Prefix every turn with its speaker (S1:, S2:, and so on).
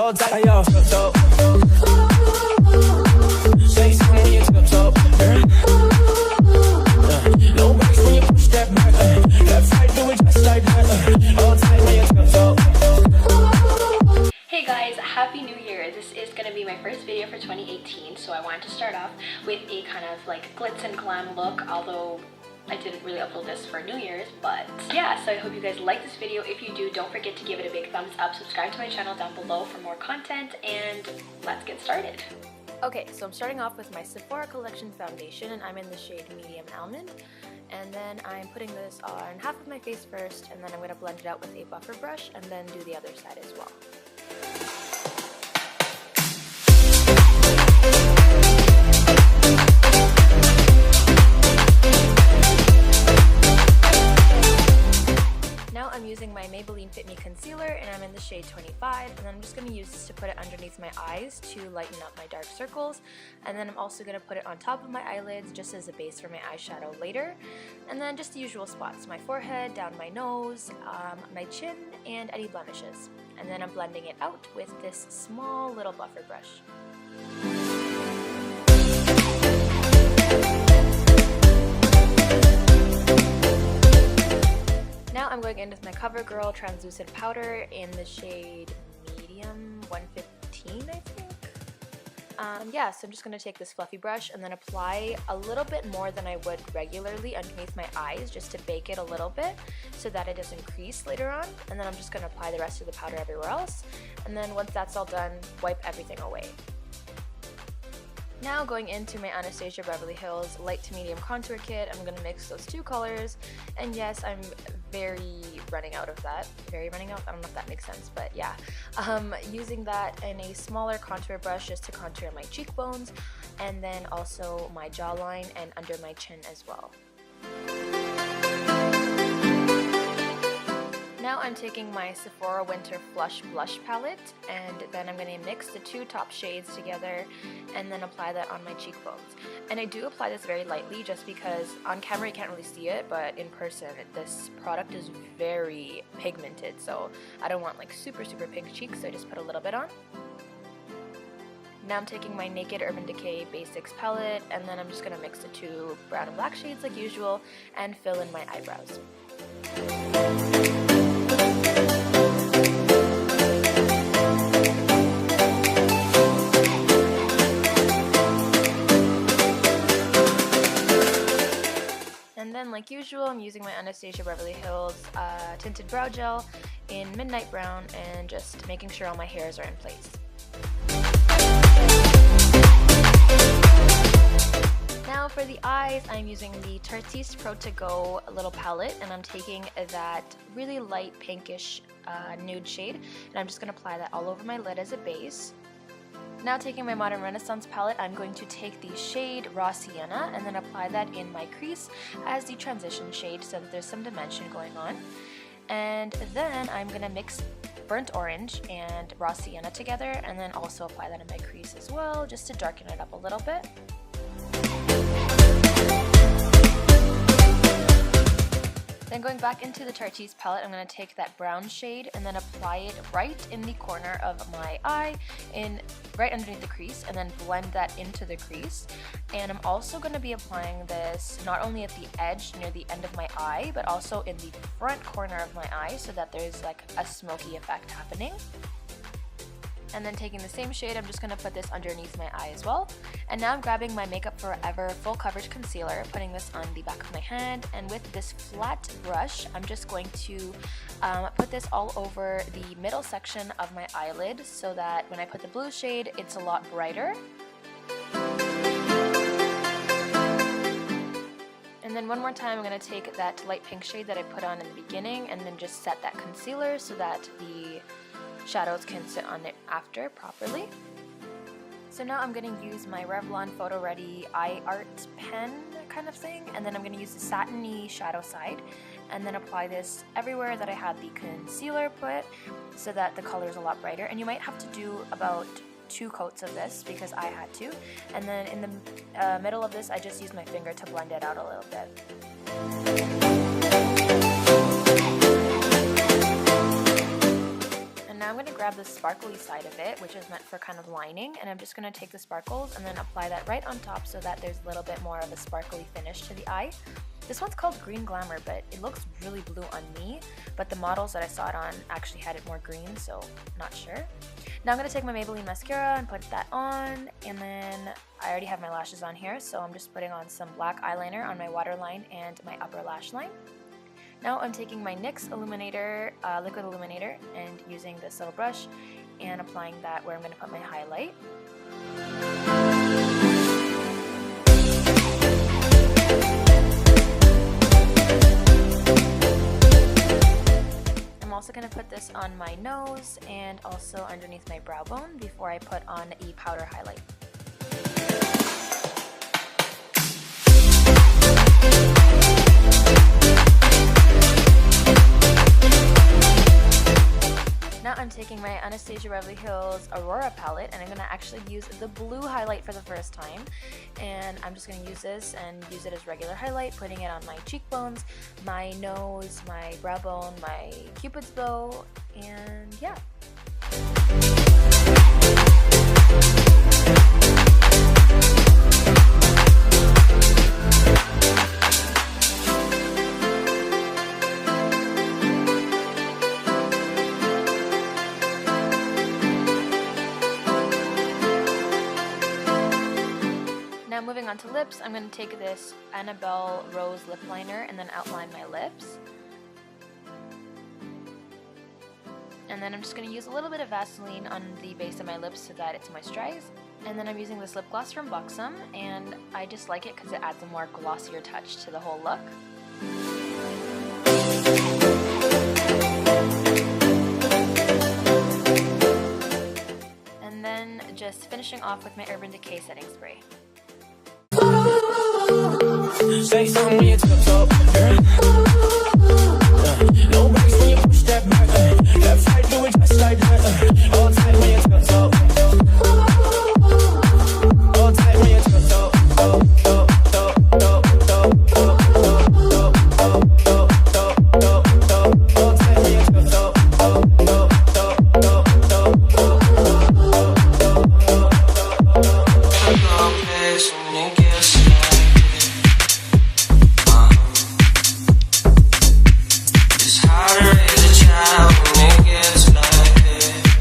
S1: Hold tight, yo, tiptoe. Say something when you tiptoe. No brakes when you push that back. Left, right, do it just like that. Hold tight when you tiptoe.
S2: Hey guys, Happy New Year! This is going to be my first video for 2018, so I wanted to start off with a kind of like glitz and glam look, although I didn't really upload this for New Year's, but yeah, so I hope you guys like this video. If you do, don't forget to give it a big thumbs up, subscribe to my channel down below for more content, and let's get started. Okay, so I'm starting off with my Sephora Collection foundation, and I'm in the shade Medium Almond. And then I'm putting this on half of my face first, and then I'm going to blend it out with a buffer brush, and then do the other side as well. Now I'm using my Maybelline Fit Me Concealer, and I'm in the shade 25, and then I'm just going to use this to put it underneath my eyes to lighten up my dark circles, and then I'm also going to put it on top of my eyelids just as a base for my eyeshadow later, and then just the usual spots, my forehead, down my nose, my chin, and any blemishes. And then I'm blending it out with this small little buffer brush. Now I'm going in with my CoverGirl translucent powder in the shade Medium 115, I think. Yeah, so I'm just going to take this fluffy brush and then apply a little bit more than I would regularly underneath my eyes, just to bake it a little bit so that it doesn't crease later on. And then I'm just going to apply the rest of the powder everywhere else. And then once that's all done, wipe everything away. Now going into my Anastasia Beverly Hills light to medium contour kit, I'm going to mix those two colors, and yes, I'm very running out of that. Very running out? I don't know if that makes sense, but yeah. Using that in a smaller contour brush just to contour my cheekbones, and then also my jawline and under my chin as well. Now I'm taking my Sephora Winter Flush Blush palette, and then I'm going to mix the two top shades together and then apply that on my cheekbones. And I do apply this very lightly just because on camera you can't really see it, but in person this product is very pigmented, so I don't want like super pink cheeks, so I just put a little bit on. Now I'm taking my Naked Urban Decay Basics palette, and then I'm just going to mix the two brown and black shades like usual and fill in my eyebrows. And then, like usual, I'm using my Anastasia Beverly Hills tinted brow gel in Midnight Brown and just making sure all my hairs are in place. Now for the eyes, I'm using the Tarteist Pro To Go little palette, and I'm taking that really light pinkish nude shade, and I'm just going to apply that all over my lid as a base. Now taking my Modern Renaissance palette, I'm going to take the shade Raw Sienna and then apply that in my crease as the transition shade so that there's some dimension going on. And then I'm going to mix Burnt Orange and Raw Sienna together, and then also apply that in my crease as well just to darken it up a little bit. Then going back into the Tarteist palette, I'm going to take that brown shade and then apply it right in the corner of my eye, right underneath the crease, and then blend that into the crease. And I'm also going to be applying this not only at the edge near the end of my eye, but also in the front corner of my eye so that there's like a smoky effect happening. And then taking the same shade, I'm just going to put this underneath my eye as well. And now I'm grabbing my Makeup Forever Full Coverage Concealer, putting this on the back of my hand, and with this flat brush, I'm just going to put this all over the middle section of my eyelid so that when I put the blue shade, it's a lot brighter. And then one more time, I'm going to take that light pink shade that I put on in the beginning and then just set that concealer so that the shadows can sit on it after properly. So now I'm going to use my Revlon PhotoReady eye art pen kind of thing, and then I'm going to use the satiny shadow side and then apply this everywhere that I had the concealer put so that the color is a lot brighter. And you might have to do about 2 coats of this because I had to. And then in the middle of this, I just used my finger to blend it out a little bit. now I'm going to grab the sparkly side of it, which is meant for kind of lining, and I'm just going to take the sparkles and then apply that right on top so that there's a little bit more of a sparkly finish to the eye. This one's called Green Glamour, but it looks really blue on me, but the models that I saw it on actually had it more green, so not sure. Now I'm going to take my Maybelline mascara and put that on, and then I already have my lashes on here, so I'm just putting on some black eyeliner on my waterline and my upper lash line. Now I'm taking my NYX illuminator, liquid illuminator, and using this little brush and applying that where I'm going to put my highlight. I'm also going to put this on my nose and also underneath my brow bone before I put on a powder highlight. Now I'm taking my Anastasia Beverly Hills Aurora palette, and I'm going to actually use the blue highlight for the first time. And I'm just going to use this and use it as regular highlight, putting it on my cheekbones, my nose, my brow bone, my cupid's bow, and yeah. Now moving on to lips, I'm going to take this Annabelle Rose lip liner and then outline my lips. And then I'm just going to use a little bit of Vaseline on the base of my lips so that it's moisturized. And then I'm using this lip gloss from Buxom, and I just like it because it adds a more glossier touch to the whole look. And then just finishing off with my Urban Decay setting spray.
S1: Say something when you tip top, girl.